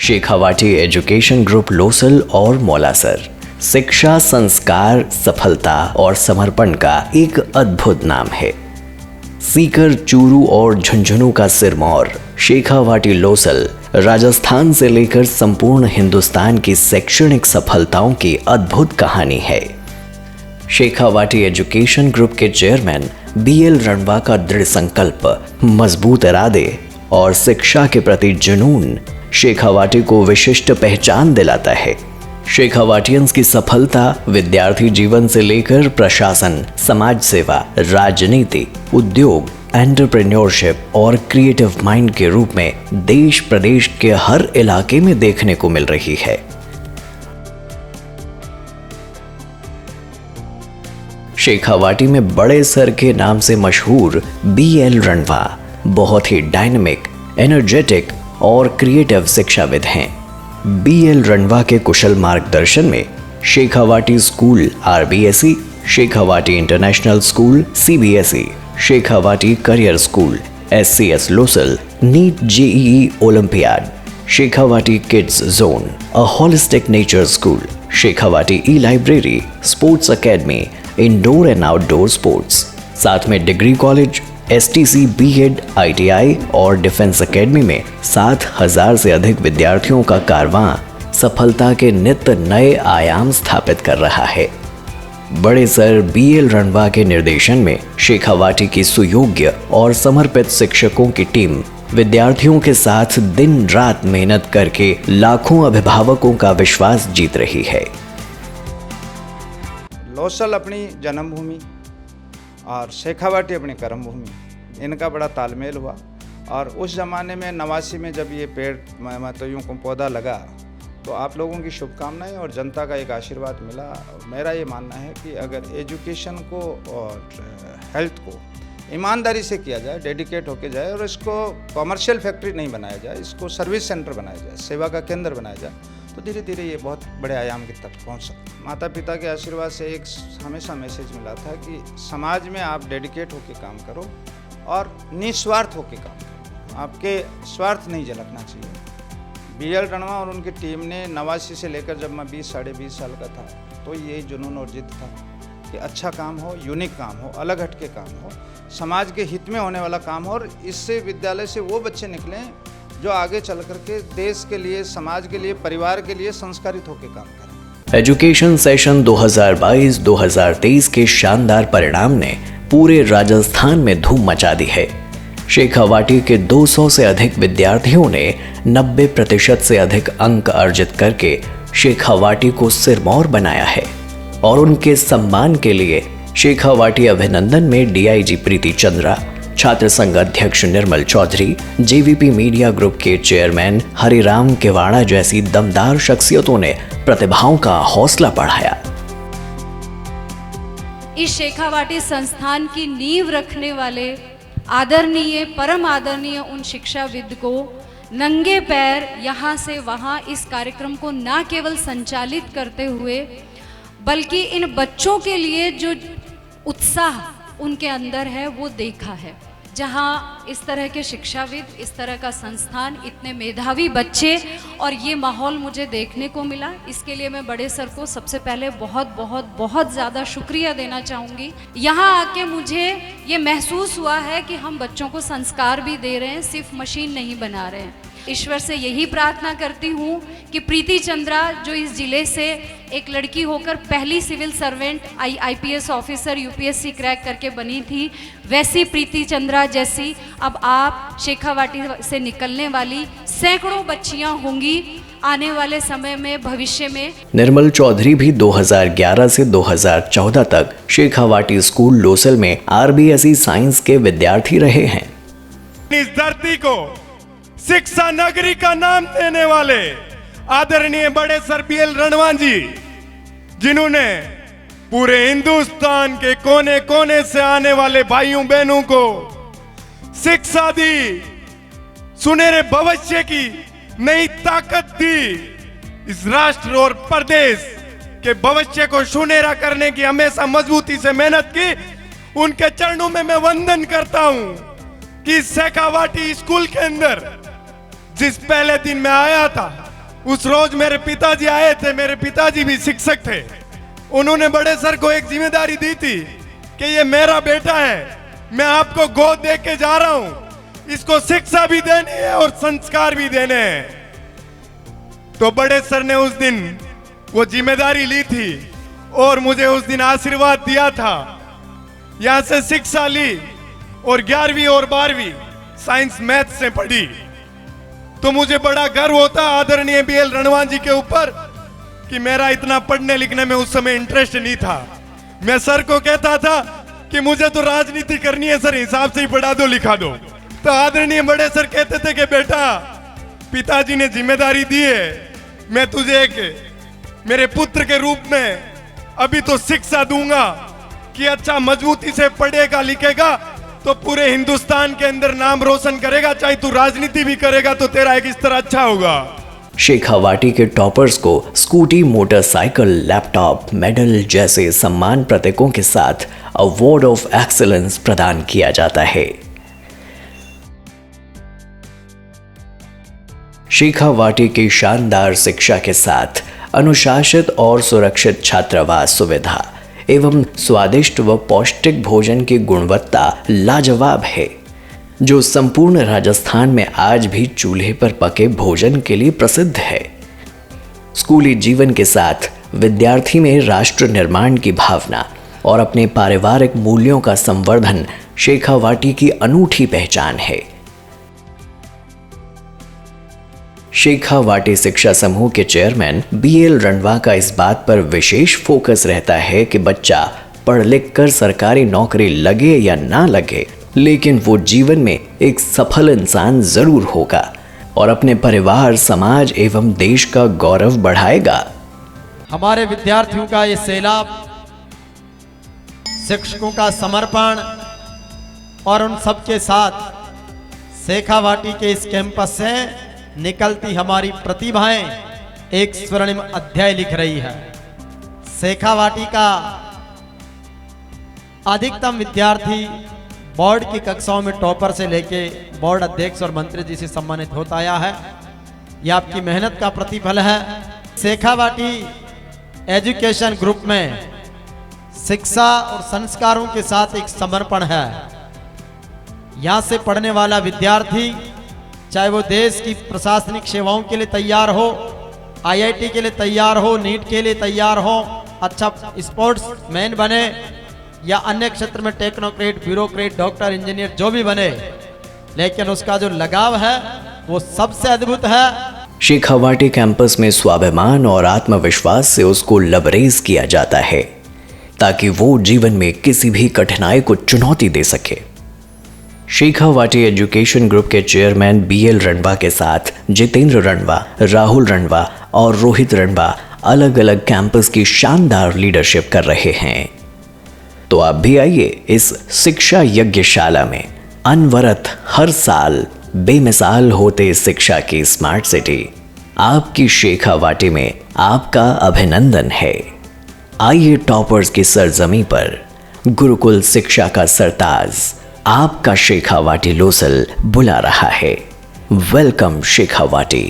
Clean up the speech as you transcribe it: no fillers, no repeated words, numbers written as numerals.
Shekhawati education group Losal और मौलासर शिक्षा, संस्कार, सफलता और समर्पण का एक अद्भुत नाम है। सीकर, चूरू और झुंझुनू का सिरमौर शेखावाटी लोसल राजस्थान से लेकर संपूर्ण हिंदुस्तान की शैक्षणिक सफलताओं की अद्भुत कहानी है। शेखावाटी एजुकेशन ग्रुप के चेयरमैन BL रणवा का दृढ़ संकल्प, मजबूत इरादे और शिक्षा के प्रति जुनून शेखावाटी को विशिष्ट पहचान दिलाता है। शेखावाटियंस की सफलता विद्यार्थी जीवन से लेकर प्रशासन, समाज सेवा, राजनीति, उद्योग, एंटरप्रेन्योरशिप और क्रिएटिव माइंड के रूप में देश प्रदेश के हर इलाके में देखने को मिल रही है। शेखावाटी में बड़े सर के नाम से मशहूर BL रणवा बहुत ही डायनेमिक, एनर्जेटिक और क्रिएटिव शिक्षाविद हैं। BL रणवा के कुशल मार्गदर्शन में Shekhawati school RBSE, Shekhawati international school CBSE, Shekhawati career school SCS Losal, NEET JEE Olympiad, Shekhawati kids zone, a holistic nature school, Shekhawati e library, sports academy, indoor and outdoor sports, साथ में degree college, STC, B.Ed, ITI और defence academy में 7,000 से अधिक विद्यार्थियों का कारवां सफलता के नित्य नए आयाम स्थापित कर रहा है। बड़े सर BL रणवा के निर्देशन में शेखावाटी की सुयोग्य और समर्पित शिक्षकों की टीम विद्यार्थियों के साथ दिन रात मेहनत करके लाखों अभिभावकों का विश्वास जीत रही है। लोसल अपनी जन्मभूमि और शेखावाटी अपनी कर्मभूमि, इनका बड़ा तालमेल हुआ। और उस ज़माने में 89 में जब ये पेड़ तो यूँ को पौधा लगा, तो आप लोगों की शुभकामनाएं और जनता का एक आशीर्वाद मिला। मेरा ये मानना है कि अगर एजुकेशन को और हेल्थ को ईमानदारी से किया जाए, डेडिकेट होके जाए और इसको कॉमर्शियल फैक्ट्री नहीं बनाया जाए, इसको सर्विस सेंटर बनाया जाए, सेवा का केंद्र बनाया जाए, तो धीरे धीरे ये बहुत बड़े आयाम की तक पहुंच सकते हैं। माता पिता के आशीर्वाद से एक हमेशा मैसेज मिला था कि समाज में आप डेडिकेट होकर काम करो और निस्वार्थ होकर काम करो, आपके स्वार्थ नहीं झलकना चाहिए। BL रणवा और उनकी टीम ने 89 से लेकर जब मैं 20 साढ़े 20 साल का था, तो ये जुनून और जिद था कि अच्छा काम हो, यूनिक काम हो, अलग हटके काम हो, समाज के हित में होने वाला काम हो और इससे विद्यालय से वो बच्चे निकलें जो आगे चल करके देश के लिए, समाज के लिए, परिवार के लिए संस्कारित होकर काम करें। एजुकेशन सेशन 2022-2023 के शानदार परिणाम ने पूरे राजस्थान में धूम मचा दी है। शेखावाटी के 200 से अधिक विद्यार्थियों ने 90% से अधिक अंक अर्जित करके शेखावाटी को सिरमौर बनाया है और उनके सम्मान के लिए शेखावाटी अभिनंदन में DIG प्रीति चंद्रा, छात्र संघ अध्यक्ष निर्मल चौधरी, JVP मीडिया ग्रुप के चेयरमैन हरिराम केवाड़ा जैसी दमदार शख्सियतों ने प्रतिभाओं का हौसला बढ़ाया। इस शेखावाटी संस्थान की नींव रखने वाले आदरणीय, परम आदरणीय उन शिक्षाविद को नंगे पैर यहाँ से वहाँ इस कार्यक्रम को न केवल संचालित करते हुए, बल्कि इन बच्चों के लिए जो उत्साह उनके अंदर है वो देखा है। जहाँ इस तरह के शिक्षाविद, इस तरह का संस्थान, इतने मेधावी बच्चे और ये माहौल मुझे देखने को मिला, इसके लिए मैं बड़े सर को सबसे पहले बहुत बहुत बहुत ज़्यादा शुक्रिया देना चाहूँगी। यहाँ आके मुझे ये महसूस हुआ है कि हम बच्चों को संस्कार भी दे रहे हैं, सिर्फ मशीन नहीं बना रहे हैं। ईश्वर से यही प्रार्थना करती हूँ कि प्रीति चंद्रा जो इस जिले से एक लड़की होकर पहली civil servant IPS officer UPSC crack करके बनी थी, वैसी प्रीति चंद्रा जैसी अब आप शेखावाटी से निकलने वाली सैकड़ों बच्चियाँ होंगी आने वाले समय में, भविष्य में। निर्मल चौधरी भी 2011 से 2014 तक शेखावाटी स्कूल लोसल में RBSE साइंस के विद्यार्थी रहे हैं। इस धरती को शिक्षा नगरी का नाम देने वाले आदरणीय बड़े सर BL रणवा जी, जिन्होंने पूरे हिंदुस्तान के कोने कोने से आने वाले भाइयों बहनों को शिक्षा दी, सुनहरे भविष्य की नई ताकत दी, इस राष्ट्र और प्रदेश के भविष्य को सुनहरा करने की हमेशा मजबूती से मेहनत की। उनके चरणों में मैं वंदन करता हूं कि शेखावाटी स्कूल के अंदर जिस पहले दिन मैं आया था, उस रोज मेरे पिताजी आए थे, मेरे पिताजी भी शिक्षक थे। उन्होंने बड़े सर को एक जिम्मेदारी दी थी कि ये मेरा बेटा है, मैं आपको गोद दे के जा रहा हूं, इसको शिक्षा भी देनी है और संस्कार भी देने हैं। तो बड़े सर ने उस दिन वो जिम्मेदारी ली थी और मुझे उस दिन आशीर्वाद दिया था। यहां से शिक्षा ली और 11वीं और 12वीं साइंस मैथ से पढ़ी। तो मुझे बड़ा गर्व होता आदरणीय BL रणवा जी के ऊपर कि मेरा इतना पढ़ने लिखने में उस समय इंटरेस्ट नहीं था। मैं सर को कहता था कि मुझे तो राजनीति करनी है सर, हिसाब से ही पढ़ा दो लिखा दो। तो आदरणीय बड़े सर कहते थे कि बेटा पिताजी ने जिम्मेदारी दी है, मैं तुझे एक मेरे पुत्र के रूप में अभी तो शिक्षा दूंगा कि अच्छा मजबूती से पढ़ेगा लिखेगा तो पूरे हिंदुस्तान के अंदर नाम रोशन करेगा, चाहे तू राजनीति भी करेगा तो तेरा एक स्तर अच्छा होगा। शेखावाटी के टॉपर्स को स्कूटी, मोटरसाइकिल, लैपटॉप, मेडल जैसे सम्मान प्रतीकों के साथ अवार्ड ऑफ एक्सीलेंस प्रदान किया जाता है। शेखावाटी की शानदार शिक्षा के साथ अनुशासित और सुरक्षित छात्रावास सुविधा एवं स्वादिष्ट व पौष्टिक भोजन की गुणवत्ता लाजवाब है, जो संपूर्ण राजस्थान में आज भी चूल्हे पर पके भोजन के लिए प्रसिद्ध है। स्कूली जीवन के साथ विद्यार्थी में राष्ट्र निर्माण की भावना और अपने पारिवारिक मूल्यों का संवर्धन शेखावाटी की अनूठी पहचान है। शेखावाटी शिक्षा समूह के चेयरमैन BL रणवा का इस बात पर विशेष फोकस रहता है कि बच्चा पढ़ लिख कर सरकारी नौकरी लगे या ना लगे, लेकिन वो जीवन में एक सफल इंसान जरूर होगा और अपने परिवार, समाज एवं देश का गौरव बढ़ाएगा। हमारे विद्यार्थियों का ये सैलाब, शिक्षकों का समर्पण और उन सबके साथ शेखावाटी के इस कैंपस से निकलती हमारी प्रतिभाएं एक स्वर्णिम अध्याय लिख रही है। शेखावाटी का अधिकतम विद्यार्थी बोर्ड की कक्षाओं में टॉपर से लेके बोर्ड अध्यक्ष और मंत्री जी से सम्मानित होता आया है। यह आपकी मेहनत का प्रतिफल है। शेखावाटी एजुकेशन ग्रुप में शिक्षा और संस्कारों के साथ एक समर्पण है। यहाँ से पढ़ने वाला विद्यार्थी चाहे वो देश की प्रशासनिक सेवाओं के लिए तैयार हो, IIT के लिए तैयार हो, नीट के लिए तैयार हो, अच्छा स्पोर्ट्स मैन बने या अन्य क्षेत्र में टेक्नोक्रेट, ब्यूरोक्रेट, डॉक्टर, इंजीनियर जो भी बने, लेकिन उसका जो लगाव है वो सबसे अद्भुत है। शेखावाटी कैंपस में स्वाभिमान और आत्मविश्वास से उसको लबरेज किया जाता है ताकि वो जीवन में किसी भी कठिनाई को चुनौती दे सके। शेखावाटी एजुकेशन ग्रुप के चेयरमैन BL रणवा के साथ जितेंद्र रणवा, राहुल रणवा और रोहित रणवा अलग अलग कैंपस की शानदार लीडरशिप कर रहे हैं। तो आप भी आइए इस शिक्षा यज्ञशाला में। अनवरत हर साल बेमिसाल होते शिक्षा की स्मार्ट सिटी आपकी शेखावाटी में आपका अभिनंदन है। आइए टॉपर्स की सरजमी पर गुरुकुल शिक्षा का सरताज आपका शेखावाटी लोसल बुला रहा है। वेलकम शेखावाटी।